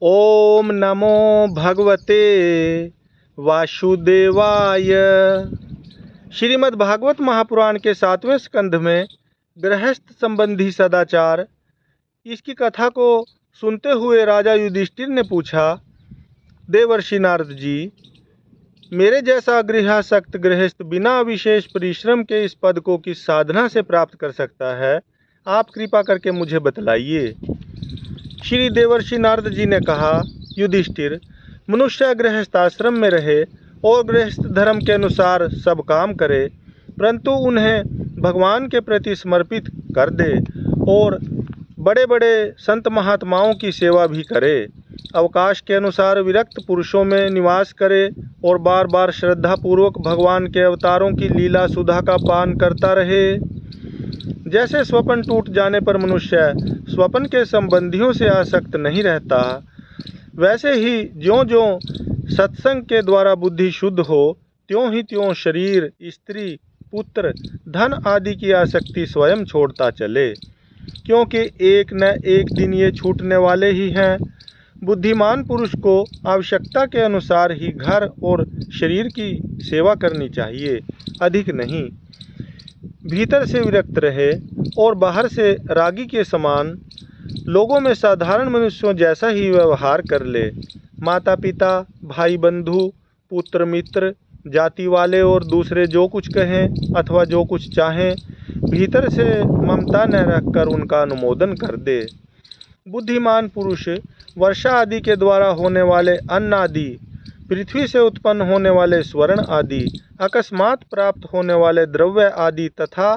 ओम नमो भगवते वासुदेवाय। श्रीमद् भागवत महापुराण के 7वें स्कंध में गृहस्थ संबंधी सदाचार, इसकी कथा को सुनते हुए राजा युधिष्ठिर ने पूछा, देवर्षि नारद जी, मेरे जैसा गृहासक्त गृहस्थ बिना विशेष परिश्रम के इस पद को किस साधना से प्राप्त कर सकता है? आप कृपा करके मुझे बतलाइए। श्री देवर्षि नारद जी ने कहा, युधिष्ठिर, मनुष्य गृहस्थ आश्रम में रहे और गृहस्थ धर्म के अनुसार सब काम करे, परंतु उन्हें भगवान के प्रति समर्पित कर दे और बड़े बड़े संत महात्माओं की सेवा भी करे। अवकाश के अनुसार विरक्त पुरुषों में निवास करे और बार बार श्रद्धापूर्वक भगवान के अवतारों की लीला सुधा का पान करता रहे। जैसे स्वप्न टूट जाने पर मनुष्य स्वप्न के संबंधियों से आसक्त नहीं रहता, वैसे ही ज्यों ज्यों सत्संग के द्वारा बुद्धि शुद्ध हो, त्यों ही त्यों शरीर, स्त्री, पुत्र, धन आदि की आसक्ति स्वयं छोड़ता चले, क्योंकि एक न एक दिन ये छूटने वाले ही हैं। बुद्धिमान पुरुष को आवश्यकता के अनुसार ही घर और शरीर की सेवा करनी चाहिए, अधिक नहीं। भीतर से विरक्त रहे और बाहर से रागी के समान लोगों में साधारण मनुष्यों जैसा ही व्यवहार कर ले। माता पिता, भाई बंधु, पुत्र मित्र, जाति वाले और दूसरे जो कुछ कहें अथवा जो कुछ चाहें, भीतर से ममता न रखकर उनका अनुमोदन कर दे। बुद्धिमान पुरुष वर्षा आदि के द्वारा होने वाले अन्न आदि, पृथ्वी से उत्पन्न होने वाले स्वर्ण आदि, अकस्मात प्राप्त होने वाले द्रव्य आदि तथा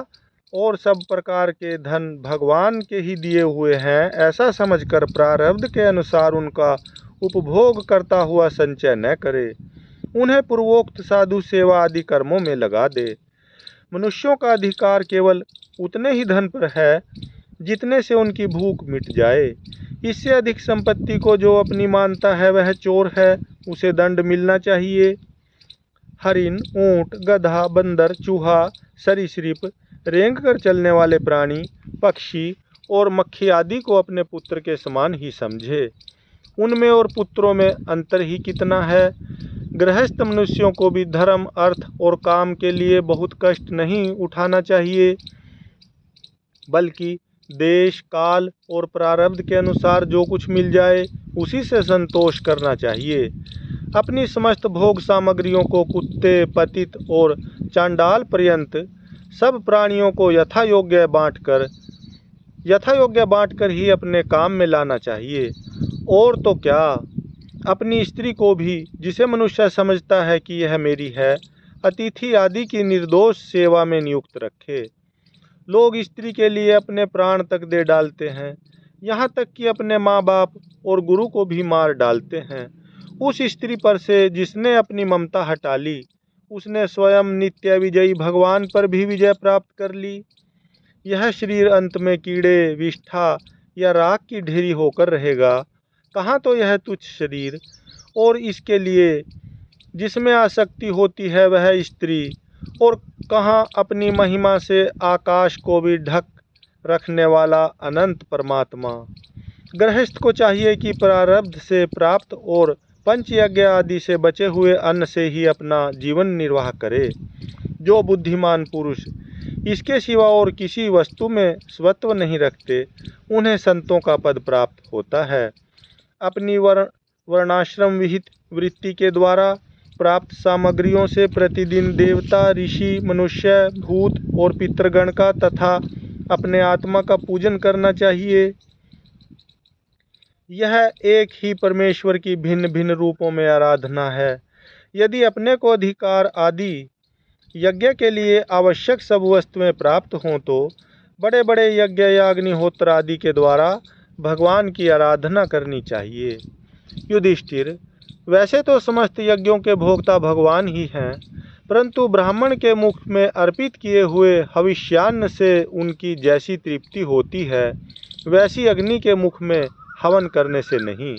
और सब प्रकार के धन भगवान के ही दिए हुए हैं, ऐसा समझकर प्रारब्ध के अनुसार उनका उपभोग करता हुआ संचय न करे। उन्हें पूर्वोक्त साधु सेवा आदि कर्मों में लगा दे। मनुष्यों का अधिकार केवल उतने ही धन पर है जितने से उनकी भूख मिट जाए। इससे अधिक संपत्ति को जो अपनी मानता है वह चोर है, उसे दंड मिलना चाहिए। हरिण, ऊंट, गधा, बंदर, चूहा, सरीसृप, रेंग कर चलने वाले प्राणी, पक्षी और मक्खी आदि को अपने पुत्र के समान ही समझे। उनमें और पुत्रों में अंतर ही कितना है। गृहस्थ मनुष्यों को भी धर्म, अर्थ और काम के लिए बहुत कष्ट नहीं उठाना चाहिए, बल्कि देश, काल और प्रारब्ध के अनुसार जो कुछ मिल जाए उसी से संतोष करना चाहिए। अपनी समस्त भोग सामग्रियों को कुत्ते, पतित और चांडाल पर्यंत सब प्राणियों को यथा योग्य बांटकर ही अपने काम में लाना चाहिए। और तो क्या, अपनी स्त्री को भी, जिसे मनुष्य समझता है कि यह मेरी है, अतिथि आदि की निर्दोष सेवा में नियुक्त रखे। लोग स्त्री के लिए अपने प्राण तक दे डालते हैं, यहाँ तक कि अपने माँ बाप और गुरु को भी मार डालते हैं। उस स्त्री पर से जिसने अपनी ममता हटा ली, उसने स्वयं नित्य विजयी भगवान पर भी विजय प्राप्त कर ली। यह शरीर अंत में कीड़े, विष्ठा या राख की ढेरी होकर रहेगा। कहाँ तो यह तुच्छ शरीर और इसके लिए जिसमें आसक्ति होती है वह स्त्री, और कहाँ अपनी महिमा से आकाश को भी ढक रखने वाला अनंत परमात्मा। गृहस्थ को चाहिए कि प्रारब्ध से प्राप्त और पंचयज्ञ आदि से बचे हुए अन्न से ही अपना जीवन निर्वाह करे। जो बुद्धिमान पुरुष इसके सिवा और किसी वस्तु में स्वत्व नहीं रखते, उन्हें संतों का पद प्राप्त होता है। अपनी वर्णाश्रम विहित वृत्ति के द्वारा प्राप्त सामग्रियों से प्रतिदिन देवता, ऋषि, मनुष्य, भूत और पितृगण का तथा अपने आत्मा का पूजन करना चाहिए। यह एक ही परमेश्वर की भिन्न भिन्न रूपों में आराधना है। यदि अपने को अधिकार आदि यज्ञ के लिए आवश्यक सब वस्तुएं प्राप्त हों तो बड़े बड़े यज्ञ या अग्निहोत्र आदि के द्वारा भगवान की आराधना करनी चाहिए। युधिष्ठिर, वैसे तो समस्त यज्ञों के भोक्ता भगवान ही हैं, परंतु ब्राह्मण के मुख में अर्पित किए हुए हविष्यान्न से उनकी जैसी तृप्ति होती है, वैसी अग्नि के मुख में हवन करने से नहीं।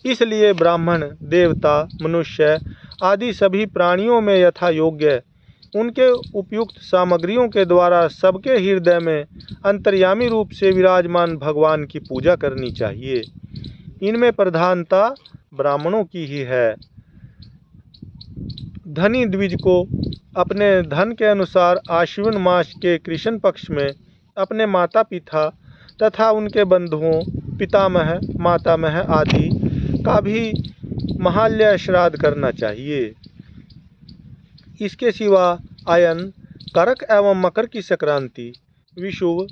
इसलिए ब्राह्मण, देवता, मनुष्य आदि सभी प्राणियों में यथा योग्य उनके उपयुक्त सामग्रियों के द्वारा सबके हृदय में अंतर्यामी रूप से विराजमान भगवान की पूजा करनी चाहिए। इनमें प्रधानता ब्राह्मणों की ही है। धनी द्विज को अपने धन के अनुसार आश्विन मास के कृष्ण पक्ष में अपने माता पिता तथा उनके बंधुओं, पितामह, मातामह आदि का भी महालय श्राद्ध करना चाहिए। इसके सिवा अयन, करक एवं मकर की संक्रांति, विषुव,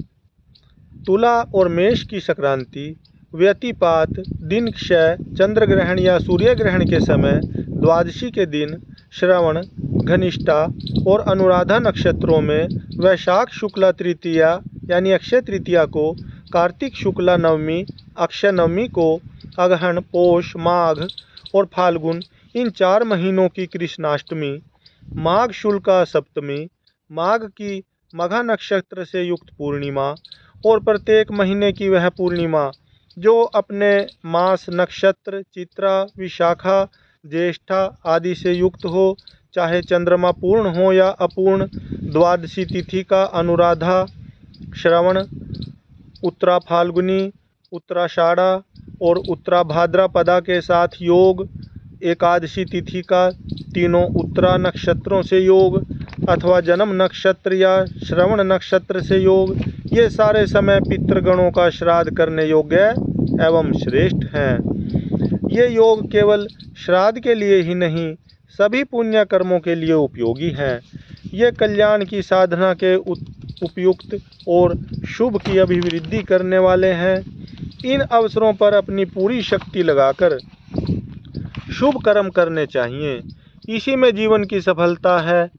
तुला और मेष की संक्रांति, व्यतिपात, दिन क्षय, चंद्र ग्रहण या सूर्य ग्रहण के समय, द्वादशी के दिन, श्रवण, घनिष्ठा और अनुराधा नक्षत्रों में, वैशाख शुक्ला तृतीया यानी अक्षय तृतीया को, कार्तिक शुक्ला नवमी, अक्षय नवमी को, अगहन, पोष, माघ और फाल्गुन इन 4 महीनों की कृष्णाष्टमी, माघ शुक्ला सप्तमी, माघ की मघा नक्षत्र से युक्त पूर्णिमा और प्रत्येक महीने की वह पूर्णिमा जो अपने मास नक्षत्र चित्रा, विशाखा, ज्येष्ठा आदि से युक्त हो, चाहे चंद्रमा पूर्ण हो या अपूर्ण, द्वादशी तिथि का अनुराधा, श्रवण, उत्तरा फाल्गुनी, उत्तराषाढ़ा और उत्तरा भाद्रपदा के साथ योग, एकादशी तिथि का तीनों उत्तरा नक्षत्रों से योग अथवा जन्म नक्षत्र या श्रवण नक्षत्र से योग, ये सारे समय पितृगणों का श्राद्ध करने योग्य एवं श्रेष्ठ हैं। ये योग केवल श्राद्ध के लिए ही नहीं, सभी पुण्य कर्मों के लिए उपयोगी हैं। ये कल्याण की साधना के उपयुक्त और शुभ की अभिवृद्धि करने वाले हैं। इन अवसरों पर अपनी पूरी शक्ति लगाकर शुभ कर्म करने चाहिए, इसी में जीवन की सफलता है।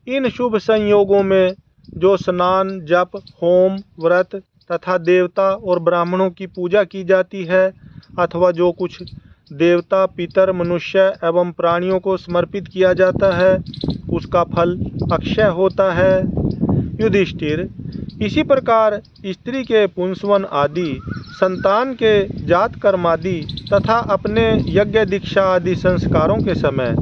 इन शुभ संयोगों में जो स्नान, जप, होम, व्रत तथा देवता और ब्राह्मणों की पूजा की जाती है अथवा जो कुछ देवता, पितर, मनुष्य एवं प्राणियों को समर्पित किया जाता है, उसका फल अक्षय होता है। युधिष्ठिर, इसी प्रकार स्त्री के पुंसवन आदि, संतान के जात कर्म आदि तथा अपने यज्ञ दीक्षा आदि संस्कारों के समय,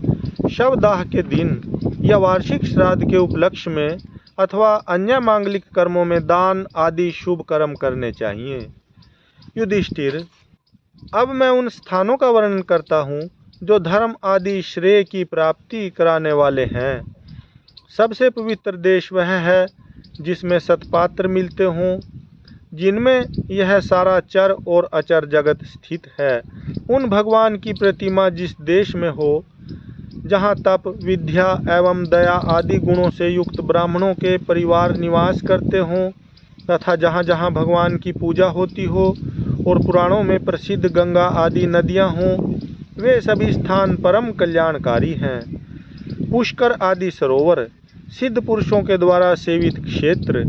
शवदाह के दिन या वार्षिक श्राद्ध के उपलक्ष्य में अथवा अन्य मांगलिक कर्मों में दान आदि शुभ कर्म करने चाहिए। युधिष्ठिर, अब मैं उन स्थानों का वर्णन करता हूँ जो धर्म आदि श्रेय की प्राप्ति कराने वाले हैं। सबसे पवित्र देश वह है जिसमें सत्पात्र मिलते हों, जिनमें यह सारा चर और अचर जगत स्थित है। उन भगवान की प्रतिमा जिस देश में हो, जहाँ तप, विद्या एवं दया आदि गुणों से युक्त ब्राह्मणों के परिवार निवास करते हों तथा जहाँ जहाँ भगवान की पूजा होती हो और पुराणों में प्रसिद्ध गंगा आदि नदियाँ हों, वे सभी स्थान परम कल्याणकारी हैं। पुष्कर आदि सरोवर, सिद्ध पुरुषों के द्वारा सेवित क्षेत्र,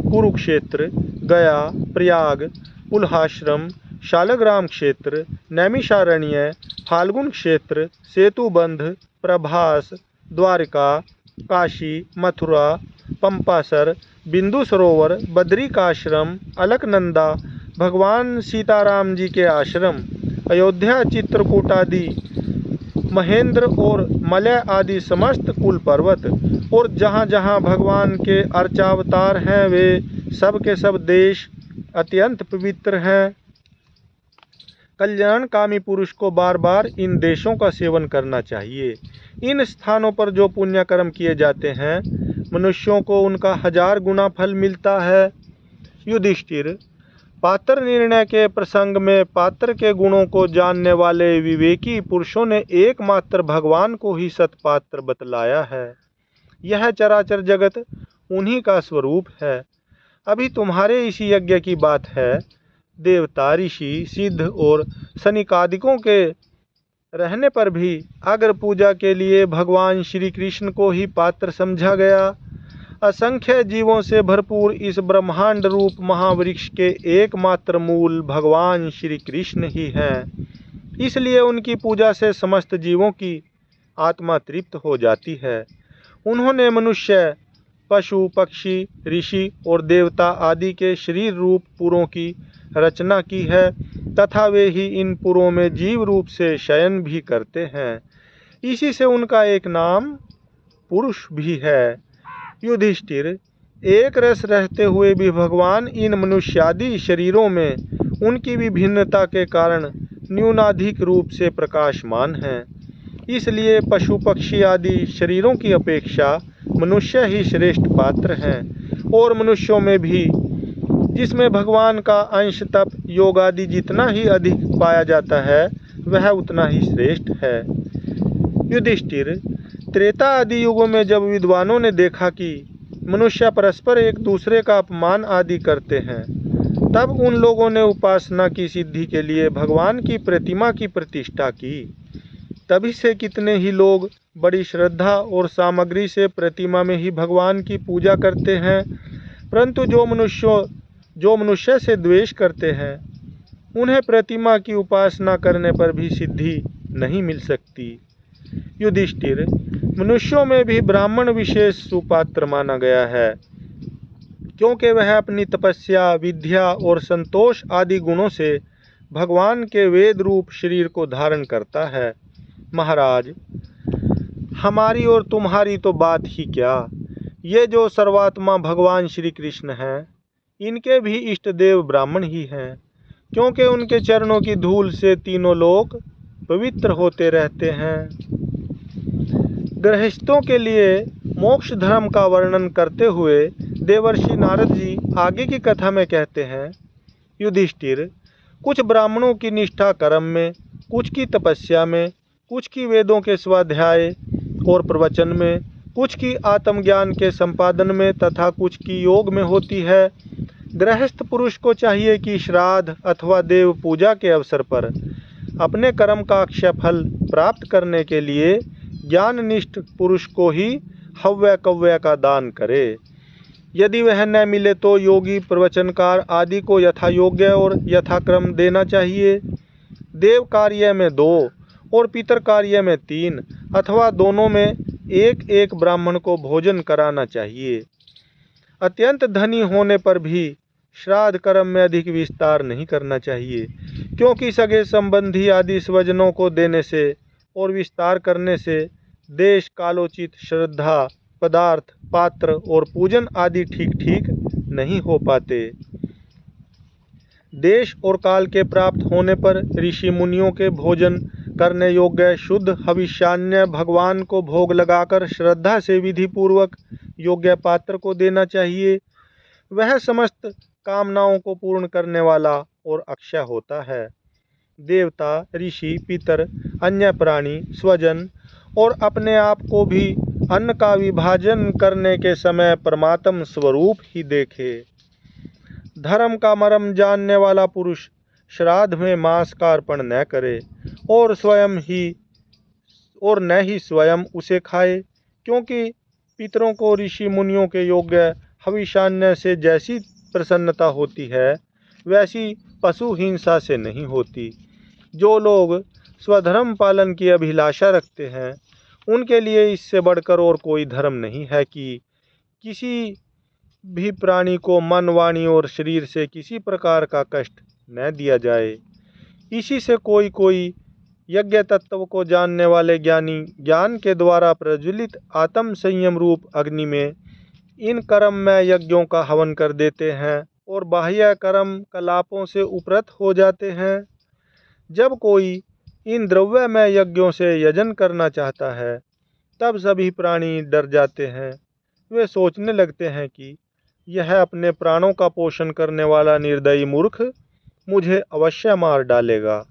कुरुक्षेत्र, गया, प्रयाग, उल्हाश्रम, शालग्राम क्षेत्र, नैमिषारण्य, फाल्गुन क्षेत्र, सेतुबंध, प्रभास, द्वारका, काशी, मथुरा, पंपासर, बिंदु सरोवर, बद्रिकाश्रम, अलकनंदा, भगवान सीताराम जी के आश्रम, अयोध्या, चित्रकूट आदि, महेंद्र और मलय आदि समस्त कुल पर्वत और जहाँ जहाँ भगवान के अर्चावतार हैं, वे सब के सब देश अत्यंत पवित्र हैं। कल्याणकामी पुरुष को बार बार इन देशों का सेवन करना चाहिए। इन स्थानों पर जो पुण्य कर्म किए जाते हैं, मनुष्यों को उनका 1000 गुना फल मिलता है। युधिष्ठिर, पात्र निर्णय के प्रसंग में पात्र के गुणों को जानने वाले विवेकी पुरुषों ने एकमात्र भगवान को ही सत्पात्र बतलाया है। यह चराचर जगत उन्हीं का स्वरूप है। अभी तुम्हारे इसी यज्ञ की बात है। देवता, ऋषि, सिद्ध और सनिकादिकों के रहने पर भी अगर पूजा के लिए भगवान श्री कृष्ण को ही पात्र समझा गया, असंख्य जीवों से भरपूर इस ब्रह्मांड रूप महावृक्ष के एकमात्र मूल भगवान श्री कृष्ण ही हैं। इसलिए उनकी पूजा से समस्त जीवों की आत्मा तृप्त हो जाती है। उन्होंने मनुष्य, पशु, पक्षी, ऋषि और देवता आदि के शरीर रूप पुरों की रचना की है तथा वे ही इन पुरों में जीव रूप से शयन भी करते हैं। इसी से उनका एक नाम पुरुष भी है। युधिष्ठिर, एक रस रहते हुए भी भगवान इन मनुष्यादि शरीरों में उनकी विभिन्नता के कारण न्यूनाधिक रूप से प्रकाशमान हैं। इसलिए पशु पक्षी आदि शरीरों की अपेक्षा मनुष्य ही श्रेष्ठ पात्र हैं। और मनुष्यों में भी जिसमें भगवान का अंश तप योग आदि जितना ही अधिक पाया जाता है वह उतना ही श्रेष्ठ है। युधिष्ठिर, त्रेता आदि युगों में जब विद्वानों ने देखा कि मनुष्य परस्पर एक दूसरे का अपमान आदि करते हैं, तब उन लोगों ने उपासना की सिद्धि के लिए भगवान की प्रतिमा की प्रतिष्ठा की। तभी से कितने ही लोग बड़ी श्रद्धा और सामग्री से प्रतिमा में ही भगवान की पूजा करते हैं, परंतु जो मनुष्य से द्वेष करते हैं उन्हें प्रतिमा की उपासना करने पर भी सिद्धि नहीं मिल सकती। युधिष्ठिर, मनुष्यों में भी ब्राह्मण विशेष सुपात्र माना गया है, क्योंकि वह अपनी तपस्या, विद्या और संतोष आदि गुणों से भगवान के वेद रूप शरीर को धारण करता है। महाराज, हमारी और तुम्हारी तो बात ही क्या, ये जो सर्वात्मा भगवान श्री कृष्ण हैं, इनके भी इष्ट देव ब्राह्मण ही हैं, क्योंकि उनके चरणों की धूल से तीनों लोक पवित्र होते रहते हैं। गृहस्थों के लिए मोक्ष धर्म का वर्णन करते हुए देवर्षि नारद जी आगे की कथा में कहते हैं, युधिष्ठिर, कुछ ब्राह्मणों की निष्ठा कर्म में, कुछ की तपस्या में, कुछ की वेदों के स्वाध्याय और प्रवचन में, कुछ की आत्मज्ञान के संपादन में तथा कुछ की योग में होती है। गृहस्थ पुरुष को चाहिए कि श्राद्ध अथवा देव पूजा के अवसर पर अपने कर्म का अक्षय फल प्राप्त करने के लिए ज्ञाननिष्ठ पुरुष को ही हव्य कव्य का दान करे। यदि वह न मिले तो योगी प्रवचनकार आदि को यथा योग्य और यथाक्रम देना चाहिए। देव कार्य में 2 और पितर कार्य में 3 अथवा दोनों में एक एक ब्राह्मण को भोजन कराना चाहिए। अत्यंत धनी होने पर भी श्राद्ध कर्म में अधिक विस्तार नहीं करना चाहिए, क्योंकि सगे संबंधी आदि स्वजनों को देने से और विस्तार करने से देश कालोचित श्रद्धा, पदार्थ, पात्र और पूजन आदि ठीक ठीक नहीं हो पाते। देश और काल के प्राप्त होने पर ऋषि मुनियों के भोजन करने योग्य शुद्ध हविष्यान्न भगवान को भोग लगाकर श्रद्धा से विधि पूर्वक योग्य पात्र को देना चाहिए। वह समस्त कामनाओं को पूर्ण करने वाला और अक्षय होता है। देवता, ऋषि, पितर, अन्य प्राणी, स्वजन और अपने आप को भी अन्न का विभाजन करने के समय परमात्म स्वरूप ही देखे। धर्म का मर्म जानने वाला पुरुष श्राद्ध में मांस का अर्पण न करे और न ही स्वयं उसे खाए, क्योंकि पितरों को ऋषि मुनियों के योग्य हविष्यान्न से जैसी प्रसन्नता होती है वैसी पशु हिंसा से नहीं होती। जो लोग स्वधर्म पालन की अभिलाषा रखते हैं उनके लिए इससे बढ़कर और कोई धर्म नहीं है कि किसी भी प्राणी को मन, वाणी और शरीर से किसी प्रकार का कष्ट न दिया जाए। इसी से कोई यज्ञ तत्व को जानने वाले ज्ञानी ज्ञान के द्वारा प्रज्वलित आत्म संयम रूप अग्नि में इन कर्म में यज्ञों का हवन कर देते हैं और बाह्य कर्म कलापों से उपरत हो जाते हैं। जब कोई इन द्रव्य में यज्ञों से यजन करना चाहता है तब सभी प्राणी डर जाते हैं। वे सोचने लगते हैं कि यह अपने प्राणों का पोषण करने वाला निर्दयी मूर्ख मुझे अवश्य मार डालेगा।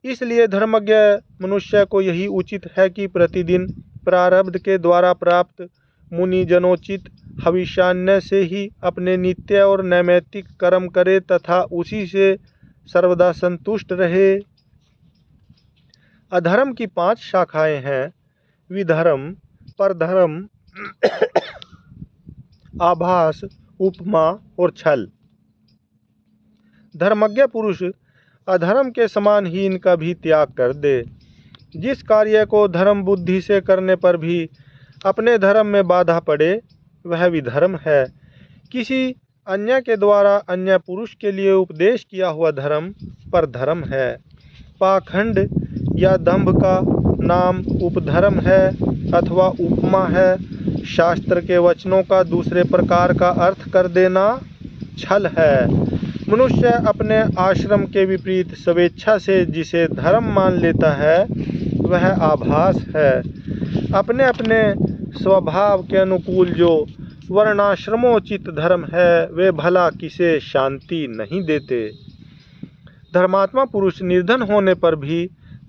इसलिए धर्मज्ञ मनुष्य को यही उचित है कि प्रतिदिन प्रारब्ध के द्वारा प्राप्त मुनिजनोचित हविष्यान्न से ही अपने नित्य और नैमित्तिक कर्म करे तथा उसी से सर्वदा संतुष्ट रहे। अधर्म की 5 शाखाएं हैं: विधर्म, परधर्म, आभास, उपमा और छल। धर्मज्ञ पुरुष अधर्म के समान ही इनका भी त्याग कर दे। जिस कार्य को धर्म बुद्धि से करने पर भी अपने धर्म में बाधा पड़े वह विधर्म है। किसी अन्य के द्वारा अन्य पुरुष के लिए उपदेश किया हुआ धर्म परधर्म है। पाखंड या दंभ का नाम उपधर्म है अथवा उपमा है। शास्त्र के वचनों का दूसरे प्रकार का अर्थ कर देना छल है। मनुष्य अपने आश्रम के विपरीत स्वेच्छा से जिसे धर्म मान लेता है वह आभास है। अपने अपने स्वभाव के अनुकूल जो वर्णाश्रमोचित धर्म है वे भला किसे शांति नहीं देते। धर्मात्मा पुरुष निर्धन होने पर भी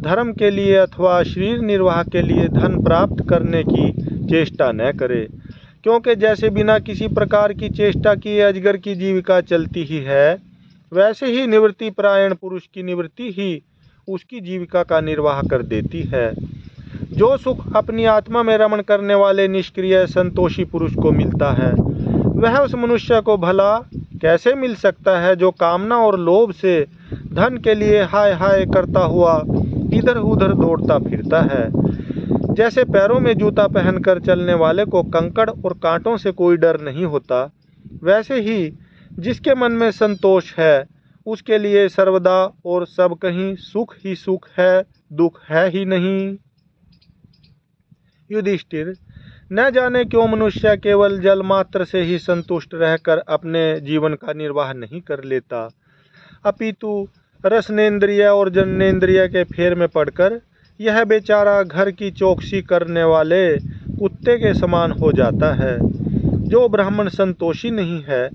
धर्म के लिए अथवा शरीर निर्वाह के लिए धन प्राप्त करने की चेष्टा न करे, क्योंकि जैसे बिना किसी प्रकार की चेष्टा किए अजगर की जीविका चलती ही है, वैसे ही निवृत्ति परायण पुरुष की निवृत्ति ही उसकी जीविका का निर्वाह कर देती है। जो सुख अपनी आत्मा में रमण करने वाले निष्क्रिय संतोषी पुरुष को मिलता है वह उस मनुष्य को भला कैसे मिल सकता है जो कामना और लोभ से धन के लिए हाय हाय करता हुआ इधर उधर दौड़ता फिरता है। जैसे पैरों में जूता पहनकर चलने वाले को कंकड़ और कांटों से कोई डर नहीं होता, वैसे ही जिसके मन में संतोष है उसके लिए सर्वदा और सब कहीं सुख ही सुख है, दुख है ही नहीं। युधिष्ठिर, न जाने क्यों मनुष्य केवल जल मात्र से ही संतुष्ट रहकर अपने जीवन का निर्वाह नहीं कर लेता, अपितु रसनेन्द्रिय और जननेन्द्रिय के फेर में पड़कर यह बेचारा घर की चौकसी करने वाले कुत्ते के समान हो जाता है। जो ब्राह्मण संतोषी नहीं है,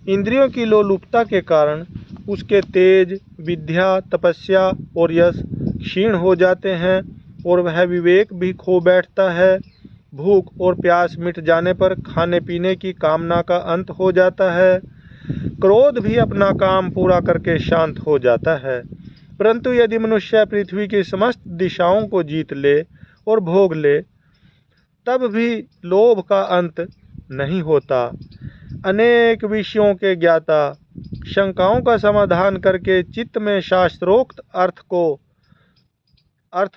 इंद्रियों की लोलुपता के कारण उसके तेज, विद्या, तपस्या और यश क्षीण हो जाते हैं और वह विवेक भी खो बैठता है। भूख और प्यास मिट जाने पर खाने पीने की कामना का अंत हो जाता है। क्रोध भी अपना काम पूरा करके शांत हो जाता है। परंतु यदि मनुष्य पृथ्वी की समस्त दिशाओं को जीत ले और भोग ले, तब भी लोभ का अंत नहीं होता। अनेक विषयों के ज्ञाता, शंकाओं का समाधान करके चित्त में शास्त्रोक्त अर्थ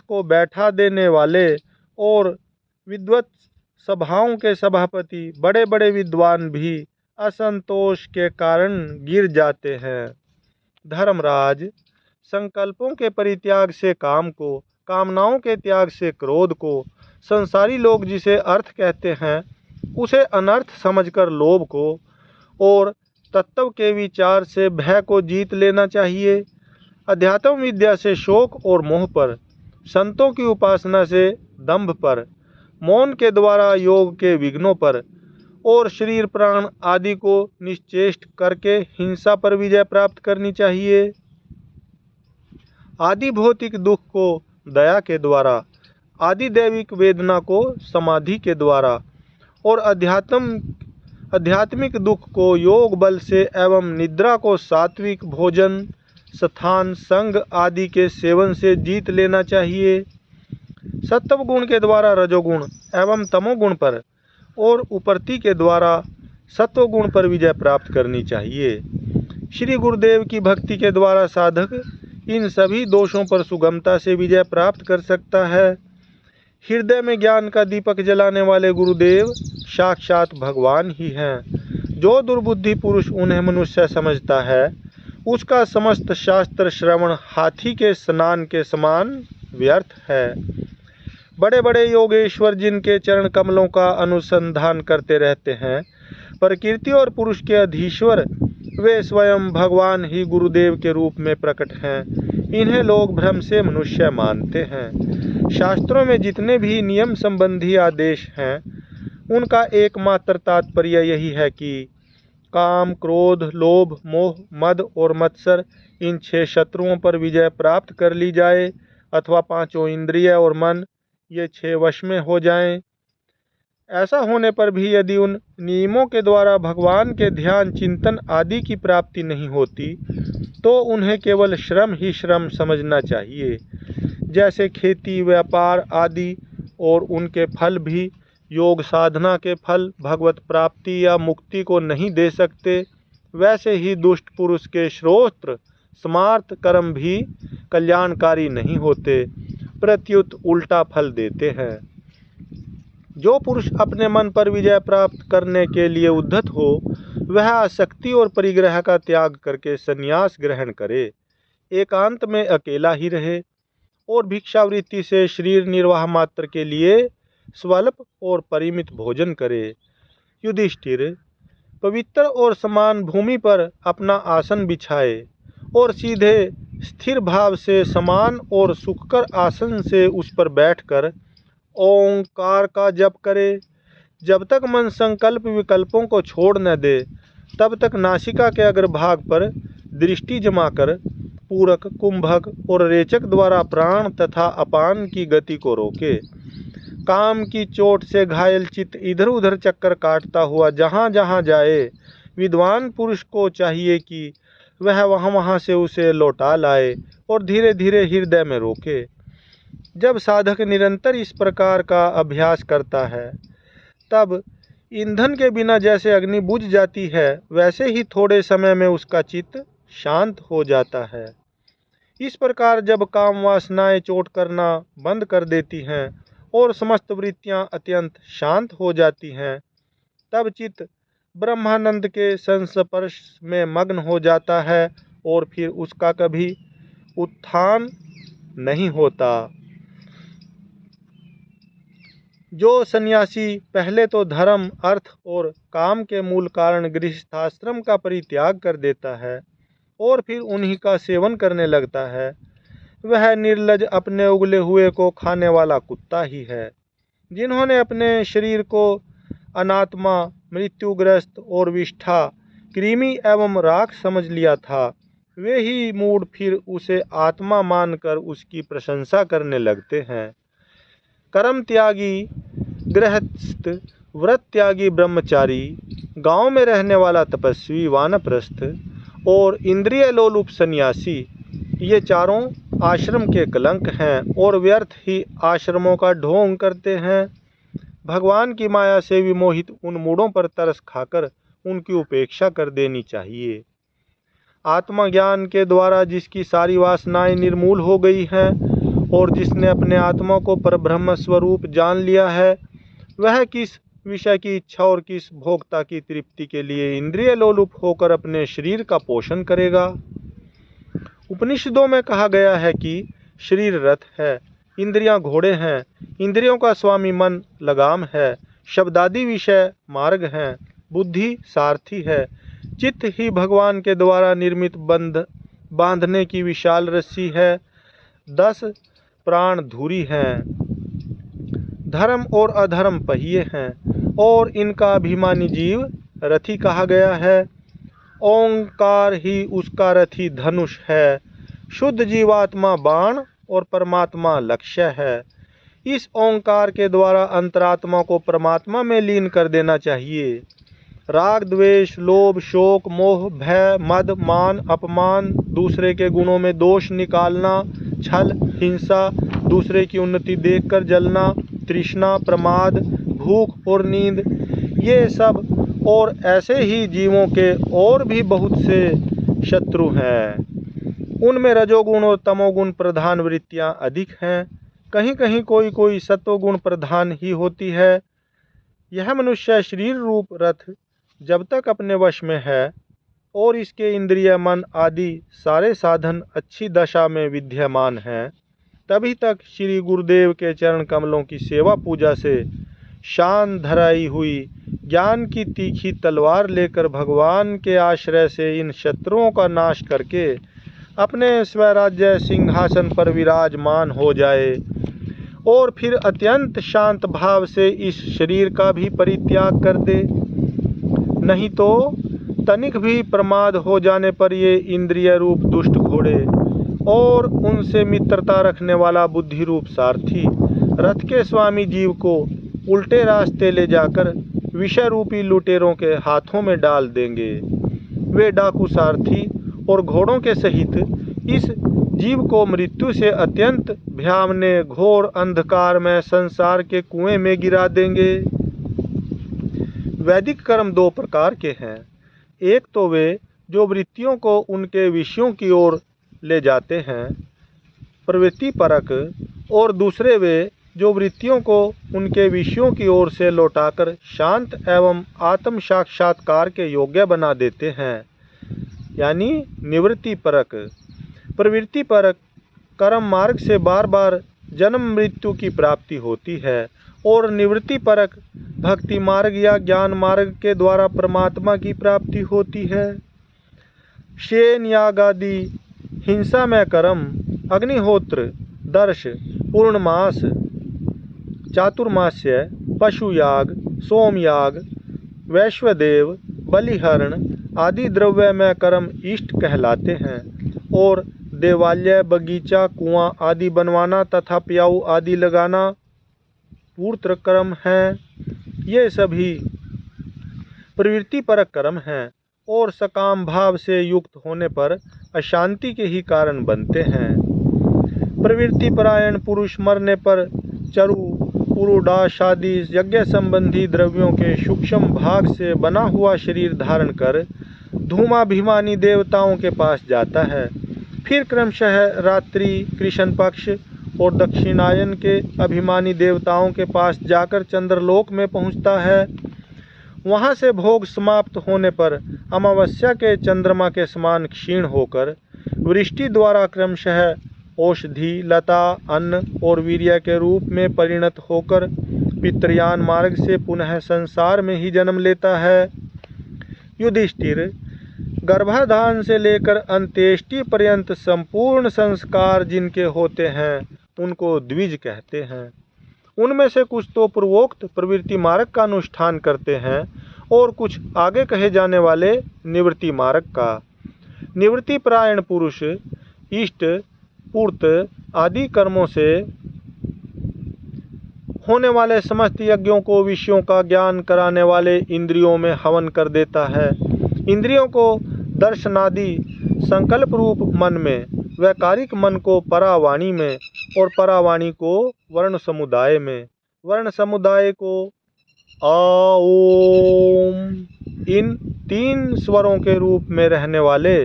को बैठा देने वाले और विद्वत सभाओं के सभापति बड़े बड़े विद्वान भी असंतोष के कारण गिर जाते हैं। धर्मराज, संकल्पों के परित्याग से काम को, कामनाओं के त्याग से क्रोध को, संसारी लोग जिसे अर्थ कहते हैं उसे अनर्थ समझकर लोभ को और तत्व के विचार से भय को जीत लेना चाहिए। अध्यात्म विद्या से शोक और मोह पर, संतों की उपासना से दंभ पर, मौन के द्वारा योग के विघ्नों पर और शरीर प्राण आदि को निश्चेष्ट करके हिंसा पर विजय प्राप्त करनी चाहिए। आदि भौतिक दुख को दया के द्वारा, आदि दैविक वेदना को समाधि के द्वारा और आध्यात्मिक दुख को योग बल से एवं निद्रा को सात्विक भोजन, स्थान, संग आदि के सेवन से जीत लेना चाहिए। सत्व गुण के द्वारा रजोगुण एवं तमोगुण पर और उपरति के द्वारा सत्व गुण पर विजय प्राप्त करनी चाहिए। श्री गुरुदेव की भक्ति के द्वारा साधक इन सभी दोषों पर सुगमता से विजय प्राप्त कर सकता है। हृदय में ज्ञान का दीपक जलाने वाले गुरुदेव साक्षात भगवान ही हैं। जो दुर्बुद्धि पुरुष उन्हें मनुष्य समझता है उसका समस्त शास्त्र श्रवण हाथी के स्नान के समान व्यर्थ है। बड़े बड़े योगेश्वर जिनके चरण कमलों का अनुसंधान करते रहते हैं, प्रकृति और पुरुष के अधीश्वर वे स्वयं भगवान ही गुरुदेव के रूप में प्रकट हैं। इन्हें लोग भ्रम से मनुष्य मानते हैं। शास्त्रों में जितने भी नियम संबंधी आदेश हैं उनका एकमात्र तात्पर्य यही है कि काम, क्रोध, लोभ, मोह, मद और मत्सर इन 6 शत्रुओं पर विजय प्राप्त कर ली जाए अथवा 5 इंद्रिय और मन ये 6 वश में हो जाएं। ऐसा होने पर भी यदि उन नियमों के द्वारा भगवान के ध्यान, चिंतन आदि की प्राप्ति नहीं होती तो उन्हें केवल श्रम ही श्रम समझना चाहिए। जैसे खेती, व्यापार आदि और उनके फल भी योग साधना के फल भगवत प्राप्ति या मुक्ति को नहीं दे सकते, वैसे ही दुष्ट पुरुष के श्रोत्र स्मार्त कर्म भी कल्याणकारी नहीं होते, प्रत्युत उल्टा फल देते हैं। जो पुरुष अपने मन पर विजय प्राप्त करने के लिए उद्धत हो वह आसक्ति और परिग्रह का त्याग करके संन्यास ग्रहण करे, एकांत में अकेला ही रहे और भिक्षावृत्ति से शरीर निर्वाह मात्र के लिए स्वल्प और परिमित भोजन करे। युधिष्ठिर, पवित्र और समान भूमि पर अपना आसन बिछाए और सीधे स्थिर भाव से समान और सुखकर आसन से उस पर बैठकर ओंकार का जप करे। जब तक मन संकल्प विकल्पों को छोड़ न दे, तब तक नासिका के अग्रभाग पर दृष्टि जमाकर पूरक, कुंभक और रेचक द्वारा प्राण तथा अपान की गति को रोके। काम की चोट से घायल चित्त इधर उधर चक्कर काटता हुआ जहाँ जहाँ जाए, विद्वान पुरुष को चाहिए कि वह वहाँ से उसे लौटा लाए और धीरे धीरे हृदय में रोके। जब साधक निरंतर इस प्रकार का अभ्यास करता है, तब ईंधन के बिना जैसे अग्नि बुझ जाती है, वैसे ही थोड़े समय में उसका चित्त शांत हो जाता है। इस प्रकार जब काम वासनाएं चोट करना बंद कर देती हैं और समस्त वृत्तियां अत्यंत शांत हो जाती हैं, तब चित्त ब्रह्मानंद के संस्पर्श में मग्न हो जाता है और फिर उसका कभी उत्थान नहीं होता। जो सन्यासी पहले तो धर्म, अर्थ और काम के मूल कारण गृहस्थाश्रम का परित्याग कर देता है और फिर उन्हीं का सेवन करने लगता है, वह निर्लज अपने उगले हुए को खाने वाला कुत्ता ही है। जिन्होंने अपने शरीर को अनात्मा, मृत्युग्रस्त और विष्ठा, कृमि एवं राख समझ लिया था, वे ही मूढ़ फिर उसे आत्मा मानकर उसकी प्रशंसा करने लगते हैं। कर्म त्यागी गृहस्थ, व्रत त्यागी ब्रह्मचारी, गांव में रहने वाला तपस्वी वानप्रस्थ और इंद्रिय लोलुप सन्यासी, ये चारों आश्रम के कलंक हैं और व्यर्थ ही आश्रमों का ढोंग करते हैं। भगवान की माया से विमोहित उन मूढ़ों पर तरस खाकर उनकी उपेक्षा कर देनी चाहिए। आत्मज्ञान के द्वारा जिसकी सारी वासनाएं निर्मूल हो गई हैं और जिसने अपने आत्मा को परब्रह्म स्वरूप जान लिया है, वह किस विषय की इच्छा और किस भोक्ता की तृप्ति के लिए इंद्रिय लोलुप होकर अपने शरीर का पोषण करेगा। उपनिषदों में कहा गया है कि शरीर रथ है, इंद्रियां घोड़े हैं, इंद्रियों का स्वामी मन लगाम है, शब्दादि विषय मार्ग हैं, बुद्धि सारथी है, चित्त ही भगवान के द्वारा निर्मित बांधने की विशाल रस्सी है, 10 प्राण धुरी हैं, धर्म और अधर्म पहिए हैं और इनका अभिमानी जीव रथी कहा गया है। ओंकार ही उसका रथी धनुष है, शुद्ध जीवात्मा बाण और परमात्मा लक्ष्य है। इस ओंकार के द्वारा अंतरात्मा को परमात्मा में लीन कर देना चाहिए। राग, द्वेष, लोभ, शोक, मोह, भय, मद, मान, अपमान, दूसरे के गुणों में दोष निकालना, छल, हिंसा, दूसरे की उन्नति देखकर जलना, तृष्णा, प्रमाद, भूख और नींद, ये सब और ऐसे ही जीवों के और भी बहुत से शत्रु हैं। उनमें रजोगुण और तमोगुण प्रधान वृत्तियां अधिक हैं, कहीं कहीं कोई कोई सत्वगुण प्रधान ही होती है। यह मनुष्य शरीर रूप रथ जब तक अपने वश में है और इसके इंद्रिय, मन आदि सारे साधन अच्छी दशा में विद्यमान हैं, तभी तक श्री गुरुदेव के चरण कमलों की सेवा पूजा से शान धराई हुई ज्ञान की तीखी तलवार लेकर भगवान के आश्रय से इन शत्रुओं का नाश करके अपने स्वराज्य सिंहासन पर विराजमान हो जाए और फिर अत्यंत शांत भाव से इस शरीर का भी परित्याग कर दे। नहीं तो तनिक भी प्रमाद हो जाने पर ये इंद्रिय रूप दुष्ट घोड़े और उनसे मित्रता रखने वाला बुद्धि रूप सारथी रथ के स्वामी जीव को उल्टे रास्ते ले जाकर विषय रूपी लुटेरों के हाथों में डाल देंगे। वे डाकू सारथी और घोड़ों के सहित इस जीव को मृत्यु से अत्यंत भयावने घोर अंधकार में संसार के कुएं में गिरा देंगे। वैदिक कर्म 2 प्रकार के हैं। एक तो वे जो वृत्तियों को उनके विषयों की ओर ले जाते हैं, प्रवृत्ति परक, और दूसरे वे जो वृत्तियों को उनके विषयों की ओर से लौटाकर शांत एवं आत्म साक्षात्कार के योग्य बना देते हैं, यानी निवृत्ति परक। प्रवृत्ति परक कर्म मार्ग से बार बार जन्म मृत्यु की प्राप्ति होती है और निवृत्ति परक भक्ति मार्ग या ज्ञान मार्ग के द्वारा परमात्मा की प्राप्ति होती है। शेन याग आदि हिंसा में कर्म, अग्निहोत्र, दर्श, पूर्णमास, चातुर्मास्य, पशुयाग, सोमयाग, वैश्वदेव, बलिहरण आदि द्रव्य में कर्म इष्ट कहलाते हैं और देवालय, बगीचा, कुआं आदि बनवाना तथा प्याऊ आदि लगाना पूर्त्र कर्म हैं। ये सभी प्रवृत्ति परक कर्म हैं और सकाम भाव से युक्त होने पर अशांति के ही कारण बनते हैं। प्रवृत्ति परायण पुरुष मरने पर चरु, पुरुडाश आदि यज्ञ संबंधी द्रव्यों के सूक्ष्म भाग से बना हुआ शरीर धारण कर धूमाभिमानी देवताओं के पास जाता है। फिर क्रमशः रात्रि, कृष्ण पक्ष और दक्षिणायन के अभिमानी देवताओं के पास जाकर चंद्रलोक में पहुंचता है। वहां से भोग समाप्त होने पर अमावस्या के चंद्रमा के समान क्षीण होकर वृष्टि द्वारा क्रमशः औषधि, लता, अन्न और वीर्य के रूप में परिणत होकर पितृयान मार्ग से पुनः संसार में ही जन्म लेता है। युधिष्ठिर, गर्भाधान से लेकर अंत्येष्टि पर्यंत संपूर्ण संस्कार जिनके होते हैं उनको द्विज कहते हैं। उनमें से कुछ तो पूर्वोक्त प्रवृत्ति मार्ग का अनुष्ठान करते हैं और कुछ आगे कहे जाने वाले निवृत्ति मार्ग का। निवृत्ति परायण पुरुष इष्ट, पूर्त आदि कर्मों से होने वाले समस्त यज्ञों को विषयों का ज्ञान कराने वाले इंद्रियों में हवन कर देता है। इंद्रियों को दर्शनादि संकल्प रूप मन में, वैकारिक मन को परावाणी में और परावाणी को वर्ण समुदाय में, वर्ण समुदाय को आ, ओम इन तीन स्वरों के रूप में रहने वाले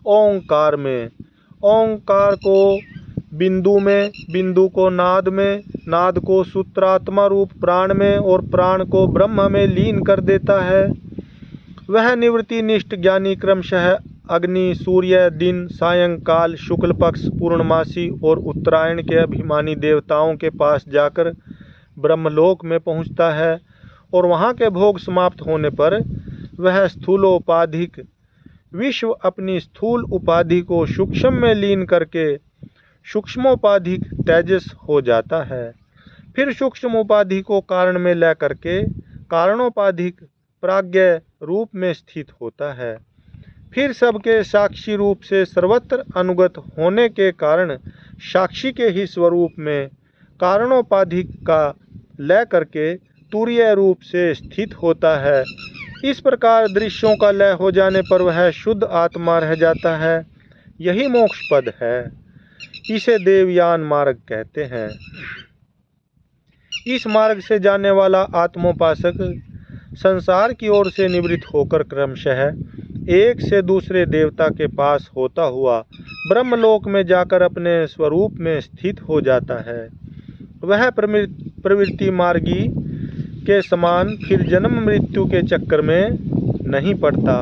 ओंकार में, ओंकार को बिंदु में, बिंदु को नाद में, नाद को सूत्रात्मा रूप प्राण में और प्राण को ब्रह्म में लीन कर देता है। वह निवृत्ति निष्ठ ज्ञानी क्रमशः अग्नि, सूर्य, दिन, सायंकाल, शुक्ल पक्ष, पूर्णमासी और उत्तरायण के अभिमानी देवताओं के पास जाकर ब्रह्मलोक में पहुंचता है और वहां के भोग समाप्त होने पर वह स्थूलोपाधिक विश्व अपनी स्थूल उपाधि को सूक्ष्म में लीन करके सूक्ष्मोपाधिक तेजस हो जाता है। फिर सूक्ष्म उपाधि को कारण में ले करके कारणोपाधिक प्राज्ञ रूप में स्थित होता है। फिर सबके साक्षी रूप से सर्वत्र अनुगत होने के कारण साक्षी के ही स्वरूप में कारणोपाधिक का लय करके तुरीय रूप से स्थित होता है। इस प्रकार दृश्यों का लय हो जाने पर वह शुद्ध आत्मा रह जाता है। यही मोक्ष पद है। इसे देवयान मार्ग कहते हैं। इस मार्ग से जाने वाला आत्मोपासक संसार की ओर से निवृत्त होकर क्रमशः एक से दूसरे देवता के पास होता हुआ ब्रह्मलोक में जाकर अपने स्वरूप में स्थित हो जाता है। वह प्रवृत्ति मार्गी के समान फिर जन्म मृत्यु के चक्कर में नहीं पड़ता।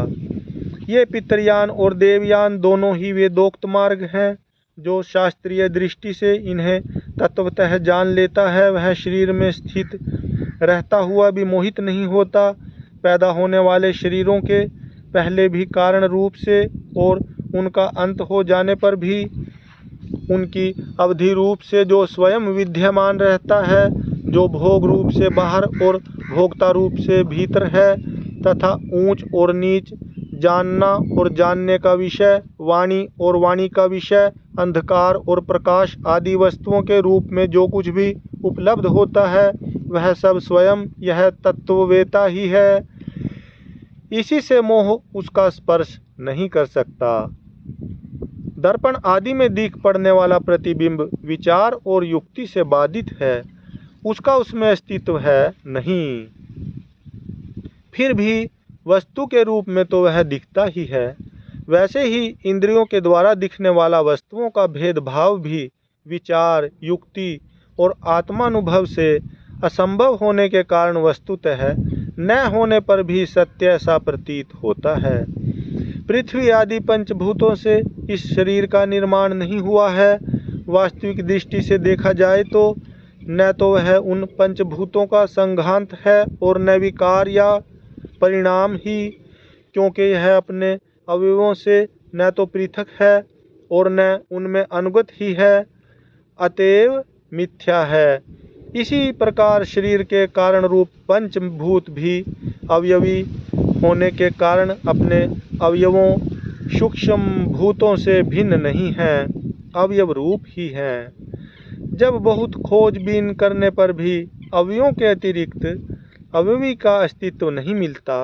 ये पितरयान और देवयान दोनों ही वेदोक्त मार्ग हैं। जो शास्त्रीय दृष्टि से इन्हें तत्वतः जान लेता है वह शरीर में स्थित रहता हुआ भी मोहित नहीं होता। पैदा होने वाले शरीरों के पहले भी कारण रूप से और उनका अंत हो जाने पर भी उनकी अवधि रूप से जो स्वयं विद्यमान रहता है, जो भोग रूप से बाहर और भोक्ता रूप से भीतर है, तथा ऊंच और नीच, जानना और जानने का विषय, वाणी और वाणी का विषय, अंधकार और प्रकाश आदि वस्तुओं के रूप में जो कुछ भी उपलब्ध होता है वह सब स्वयं यह तत्ववेता ही है। इसी से मोह उसका स्पर्श नहीं कर सकता। दर्पण आदि में दिख पड़ने वाला प्रतिबिंब विचार और युक्ति से बाधित है, उसका उसमें अस्तित्व है नहीं। फिर भी वस्तु के रूप में तो वह दिखता ही है। वैसे ही इंद्रियों के द्वारा दिखने वाला वस्तुओं का भेदभाव भी विचार, युक्ति और आत्मानुभव से असंभव होने के कारण वस्तुतः न होने पर भी सत्य सा प्रतीत होता है। पृथ्वी आदि पंचभूतों से इस शरीर का निर्माण नहीं हुआ है। वास्तविक दृष्टि से देखा जाए तो न तो वह उन पंचभूतों का संघात है और न विकार या परिणाम ही, क्योंकि यह अपने अवयवों से न तो पृथक है और न उनमें अनुगत ही है, अतएव मिथ्या है। इसी प्रकार शरीर के कारण रूप पंचभूत भी अवयवी होने के कारण अपने अवयवों सूक्ष्म भूतों से भिन्न नहीं हैं, अवयव रूप ही हैं। जब बहुत खोजबीन करने पर भी अवयवों के अतिरिक्त अवयवी का अस्तित्व नहीं मिलता,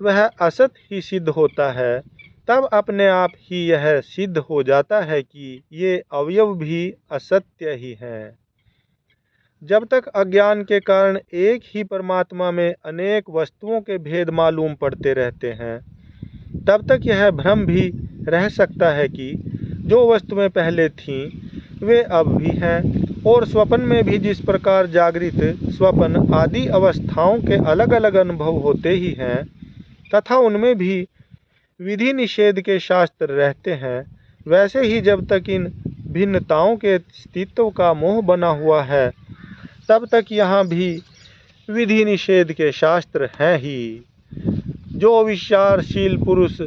वह असत ही सिद्ध होता है, तब अपने आप ही यह सिद्ध हो जाता है कि ये अवयव भी असत्य ही हैं। जब तक अज्ञान के कारण एक ही परमात्मा में अनेक वस्तुओं के भेद मालूम पड़ते रहते हैं, तब तक यह भ्रम भी रह सकता है कि जो वस्तुएं पहले थीं वे अब भी हैं, और स्वप्न में भी जिस प्रकार जागृत, स्वप्न आदि अवस्थाओं के अलग अलग अनुभव होते ही हैं तथा उनमें भी विधि निषेध के शास्त्र रहते हैं, वैसे ही जब तक इन भिन्नताओं के अस्तित्व का मोह बना हुआ है तब तक यहाँ भी विधि निषेध के शास्त्र हैं ही। जो विचारशील पुरुष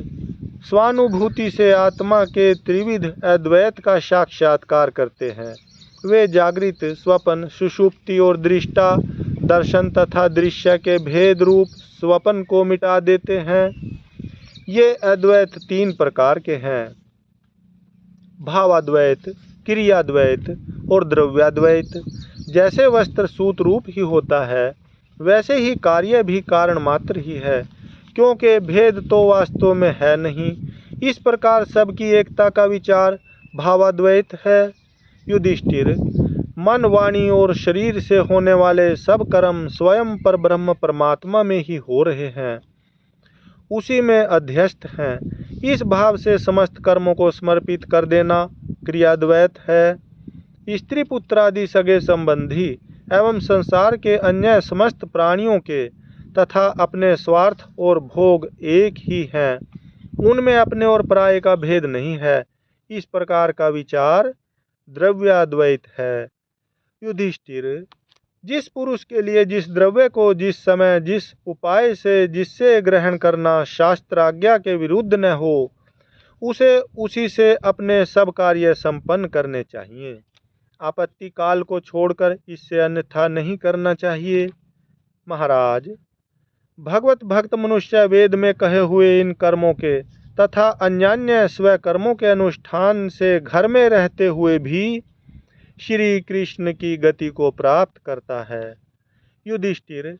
स्वानुभूति से आत्मा के त्रिविध अद्वैत का साक्षात्कार करते हैं, वे जागृत, स्वप्न, सुषुप्ति और दृष्टा, दर्शन तथा दृश्य के भेद रूप स्वप्न को मिटा देते हैं। ये अद्वैत तीन प्रकार के हैं: भावाद्वैत, क्रियाद्वैत और द्रव्याद्वैत। जैसे वस्त्र सूत रूप ही होता है, वैसे ही कार्य भी कारण मात्र ही है, क्योंकि भेद तो वास्तव में है नहीं। इस प्रकार सबकी एकता का विचार भावाद्वैत है। युधिष्ठिर, मन, वाणी और शरीर से होने वाले सब कर्म स्वयं पर ब्रह्म परमात्मा में ही हो रहे हैं, उसी में अध्यस्त हैं। इस भाव से समस्त कर्मों को समर्पित कर देना क्रियाद्वैत है। स्त्री पुत्र आदि सगे संबंधी एवं संसार के अन्य समस्त प्राणियों के तथा अपने स्वार्थ और भोग एक ही हैं, उनमें अपने और पराये का भेद नहीं है। इस प्रकार का विचार द्रव्याद्वैत है। युधिष्ठिर, जिस पुरुष के लिए जिस द्रव्य को जिस समय जिस उपाय से जिससे ग्रहण करना शास्त्राज्ञा के विरुद्ध न हो, उसे उसी से अपने सब कार्य संपन्न करने चाहिए। आपत्ति काल को छोड़कर इससे अन्यथा नहीं करना चाहिए। महाराज, भगवत भक्त मनुष्य वेद में कहे हुए इन कर्मों के तथा अन्यान्य स्वकर्मों के अनुष्ठान से घर में रहते हुए भी श्री कृष्ण की गति को प्राप्त करता है। युधिष्ठिर,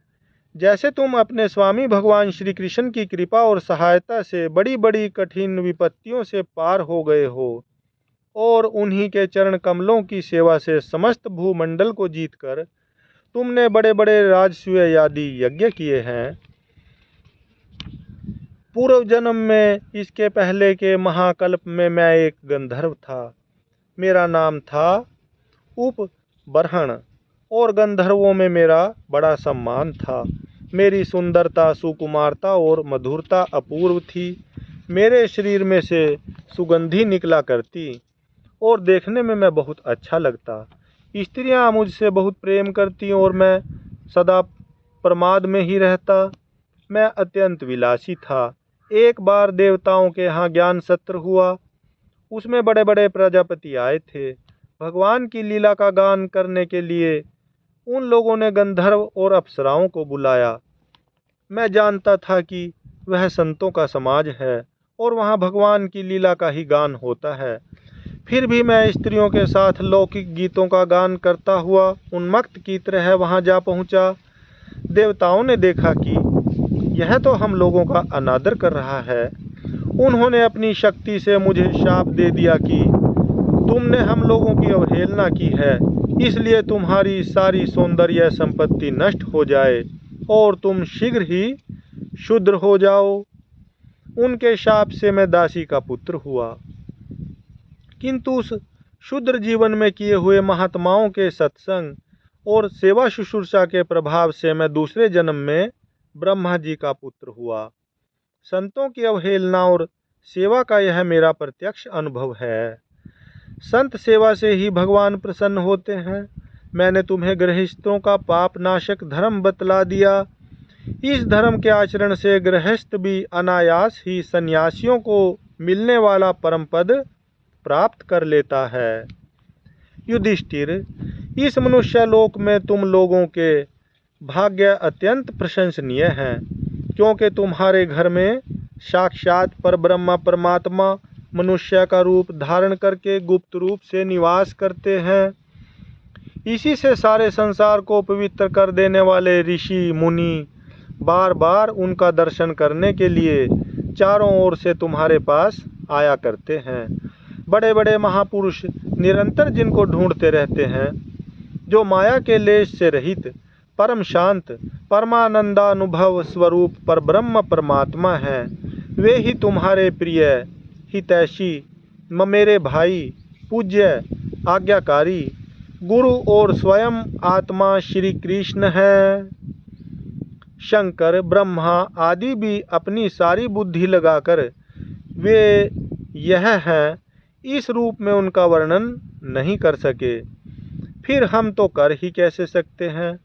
जैसे तुम अपने स्वामी भगवान श्री कृष्ण की कृपा और सहायता से बड़ी बड़ी कठिन विपत्तियों से पार हो गए हो और उन्हीं के चरण कमलों की सेवा से समस्त भूमंडल को जीतकर तुमने बड़े बड़े राजसूय आदि यज्ञ किए हैं, पूर्व जन्म में, इसके पहले के महाकल्प में मैं एक गंधर्व था। मेरा नाम था उपबर्हण और गंधर्वों में मेरा बड़ा सम्मान था। मेरी सुंदरता, सुकुमारता और मधुरता अपूर्व थी। मेरे शरीर में से सुगंधी निकला करती और देखने में मैं बहुत अच्छा लगता। स्त्रियां मुझसे बहुत प्रेम करती और मैं सदा प्रमाद में ही रहता। मैं अत्यंत विलासी था। एक बार देवताओं के यहाँ ज्ञान सत्र हुआ, उसमें बड़े बड़े प्रजापति आए थे। भगवान की लीला का गान करने के लिए उन लोगों ने गंधर्व और अप्सराओं को बुलाया। मैं जानता था कि वह संतों का समाज है और वहाँ भगवान की लीला का ही गान होता है। फिर भी मैं स्त्रियों के साथ लौकिक गीतों का गान करता हुआ उन्मत्त की तरह वहाँ जा पहुँचा। देवताओं ने देखा कि यह तो हम लोगों का अनादर कर रहा है। उन्होंने अपनी शक्ति से मुझे शाप दे दिया कि तुमने हम लोगों की अवहेलना की है, इसलिए तुम्हारी सारी सौंदर्य संपत्ति नष्ट हो जाए और तुम शीघ्र ही शूद्र हो जाओ। उनके शाप से मैं दासी का पुत्र हुआ, किंतु उस शूद्र जीवन में किए हुए महात्माओं के सत्संग और सेवा शुश्रूषा के प्रभाव से मैं दूसरे जन्म में ब्रह्मा जी का पुत्र हुआ। संतों की अवहेलना और सेवा का यह मेरा प्रत्यक्ष अनुभव है। संत सेवा से ही भगवान प्रसन्न होते हैं। मैंने तुम्हें गृहस्थों का पाप नाशक धर्म बतला दिया। इस धर्म के आचरण से गृहस्थ भी अनायास ही सन्यासियों को मिलने वाला परम पद प्राप्त कर लेता है। युधिष्ठिर, इस मनुष्य लोक में तुम लोगों के भाग्य अत्यंत प्रशंसनीय हैं, क्योंकि तुम्हारे घर में साक्षात परब्रह्म परमात्मा मनुष्य का रूप धारण करके गुप्त रूप से निवास करते हैं। इसी से सारे संसार को पवित्र कर देने वाले ऋषि मुनि बार बार उनका दर्शन करने के लिए चारों ओर से तुम्हारे पास आया करते हैं। बड़े बड़े महापुरुष निरंतर जिनको ढूंढते रहते हैं, जो माया के लेश से रहित परम शांत परमानंदानुभव स्वरूप परब्रह्म परमात्मा हैं, वे ही तुम्हारे प्रिय हितैषी मेरे भाई पूज्य आज्ञाकारी गुरु और स्वयं आत्मा श्री कृष्ण हैं। शंकर ब्रह्मा आदि भी अपनी सारी बुद्धि लगाकर वे यह हैं, इस रूप में उनका वर्णन नहीं कर सके। फिर हम तो कर ही कैसे सकते हैं।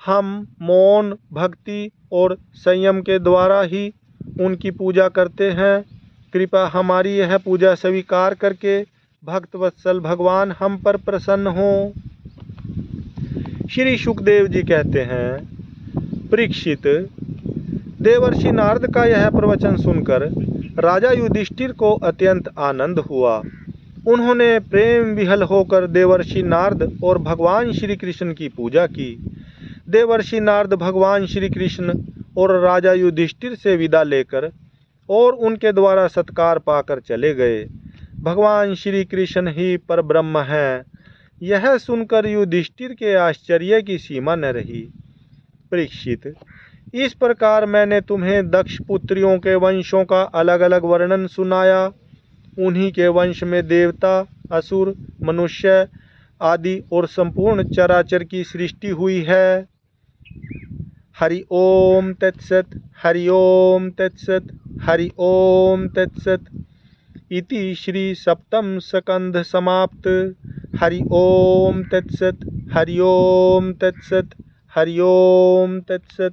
हम मौन भक्ति और संयम के द्वारा ही उनकी पूजा करते हैं। कृपा हमारी यह पूजा स्वीकार करके भक्त वत्सल भगवान हम पर प्रसन्न हों। श्री सुखदेव जी कहते हैं, परीक्षित, देवर्षि नारद का यह प्रवचन सुनकर राजा युधिष्ठिर को अत्यंत आनंद हुआ। उन्होंने प्रेम विहल होकर देवर्षि नारद और भगवान श्री कृष्ण की पूजा की। देवर्षि नारद भगवान श्री कृष्ण और राजा युधिष्ठिर से विदा लेकर और उनके द्वारा सत्कार पाकर चले गए। भगवान श्री कृष्ण ही परब्रह्म हैं, यह सुनकर युधिष्ठिर के आश्चर्य की सीमा न रही। परीक्षित, इस प्रकार मैंने तुम्हें दक्ष पुत्रियों के वंशों का अलग अलग वर्णन सुनाया। उन्हीं के वंश में देवता, असुर, मनुष्य आदि और संपूर्ण चराचर की सृष्टि हुई है। हरि ओम तत्सत, हरि ओम तत्सत, हरि ओम तत्सत। इति श्री सप्तम स्कंध समाप्त। हरि ओम तत्सत, हरि ओम तत्सत, हरि ओम तत्सत।